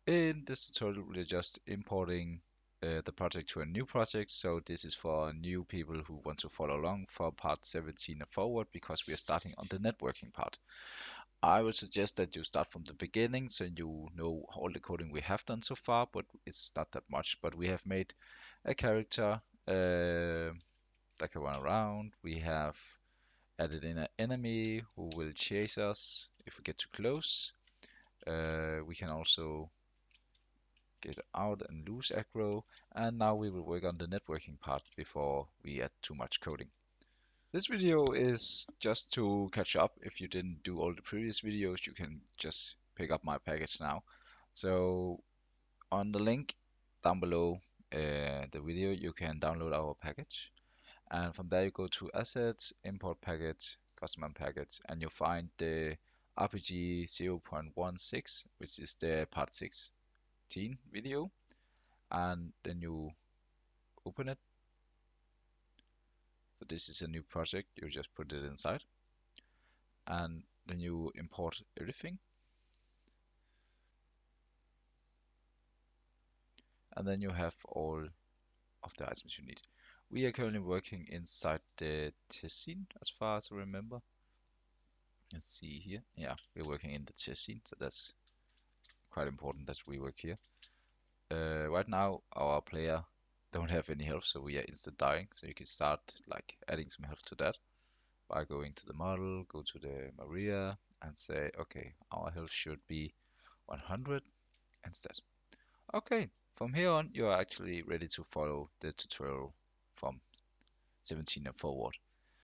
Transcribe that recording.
In this tutorial, we're just importing the project to a new project. So this is for new people who want to follow along for part 17 and forward because we are starting on the networking part. I would suggest that you start from the beginning so you know all the coding we have done so far, but it's not that much. But we have made a character that can run around. We have added in an enemy who will chase us if we get too close. We can also get out and lose aggro, and now we will work on the networking part before we add too much coding. This video is just to catch up. If you didn't do all the previous videos, you can just pick up my package now. So on the link down below the video, you can download our package. And from there you go to Assets, Import Package, Custom Package, and you'll find the RPG 0.16, which is the part 16 video. And then you open it. So this is a new project, you just put it inside and then you import everything and then you have all of the items you need. We are currently working inside the Tessin as far as I remember. Let's see here. Yeah, we're working in the Tessin, so that's quite important that we work here. Right now our player don't have any health, so we are instant dying, so you can start like adding some health to that by going to the model, go to the Maria, and say, okay, our health should be 100 instead. Okay, from here on, you are actually ready to follow the tutorial from 17 and forward.